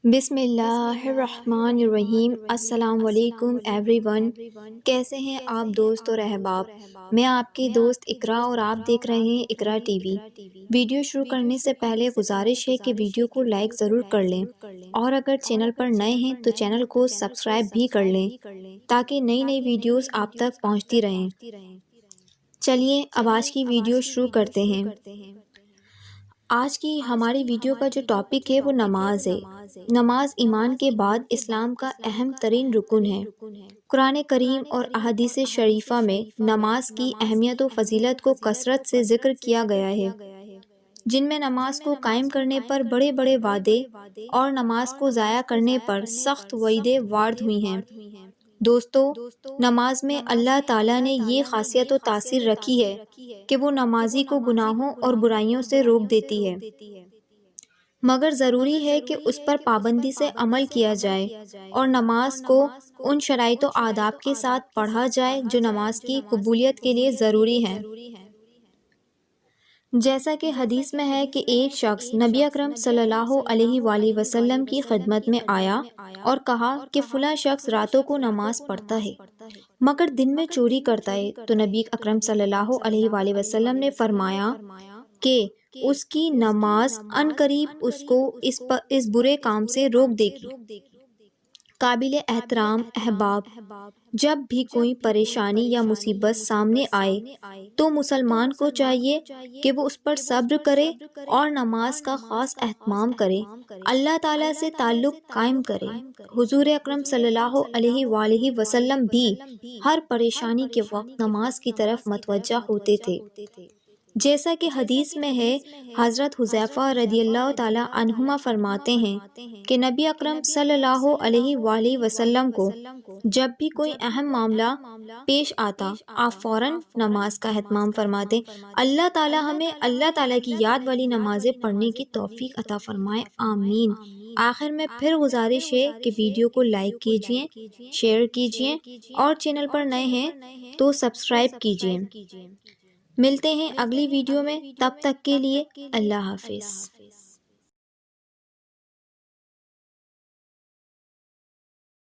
بسم اللہ الرحمن الرحیم۔ السلام علیکم ایوری ون، کیسے ہیں آپ دوست اور احباب؟ میں آپ کی دوست اقرا اور آپ دیکھ رہے ہیں اقرا ٹی وی۔ ویڈیو شروع کرنے سے پہلے گزارش ہے کہ ویڈیو کو لائک ضرور کر لیں، اور اگر چینل پر نئے ہیں تو چینل کو سبسکرائب بھی کر لیں تاکہ نئی ویڈیوز آپ تک پہنچتی رہیں۔ چلیے اب آج کی ویڈیو شروع کرتے ہیں۔ آج کی ہماری ویڈیو کا جو ٹاپک ہے وہ نماز ہے۔ نماز ایمان کے بعد اسلام کا اہم ترین رکن ہے۔ قرآن کریم اور احادیث شریفہ میں نماز کی اہمیت و فضیلت کو کثرت سے ذکر کیا گیا ہے، جن میں نماز کو قائم کرنے پر بڑے بڑے وعدے اور نماز کو ضائع کرنے پر سخت وعیدیں وارد ہوئی ہیں۔ دوستو، نماز میں اللہ تعالیٰ نے یہ خاصیت و تاثیر رکھی ہے کہ وہ نمازی کو گناہوں اور برائیوں سے روک دیتی ہے، مگر ضروری ہے کہ اس پر پابندی سے عمل کیا جائے اور نماز کو ان شرائط و آداب کے ساتھ پڑھا جائے جو نماز کی قبولیت کے لیے ضروری ہیں۔ جیسا کہ حدیث میں ہے کہ ایک شخص نبی اکرم صلی اللہ علیہ وآلہ وسلم کی خدمت میں آیا اور کہا کہ فلاں شخص راتوں کو نماز پڑھتا ہے مگر دن میں چوری کرتا ہے، تو نبی اکرم صلی اللہ علیہ وآلہ وسلم نے فرمایا کہ اس کی نماز عنقریب اس کو اس برے کام سے روک دے گی۔ قابل احترام احباب، جب بھی کوئی پریشانی یا مصیبت سامنے آئے تو مسلمان کو چاہیے کہ وہ اس پر صبر کرے اور نماز کا خاص اہتمام کرے، اللہ تعالیٰ سے تعلق قائم کرے۔ حضور اکرم صلی اللہ علیہ وآلہ وسلم بھی ہر پریشانی کے وقت نماز کی طرف متوجہ ہوتے تھے، جیسا کہ حدیث میں ہے۔ حضرت حذیفہ رضی اللہ تعالیٰ عنہما فرماتے ہیں کہ نبی اکرم صلی اللہ علیہ وآلہ وسلم کو جب بھی کوئی اہم معاملہ پیش آتا، آپ فوراً نماز کا اہتمام فرماتے۔ اللہ تعالیٰ ہمیں اللہ تعالیٰ کی یاد والی نمازیں پڑھنے کی توفیق عطا فرمائے، آمین۔ آخر میں پھر گزارش ہے کہ ویڈیو کو لائک کیجئے، شیئر کیجئے اور چینل پر نئے ہیں تو سبسکرائب کیجئے۔ ملتے ہیں اگلی ویڈیو میں، تب تک کے لیے اللہ حافظ۔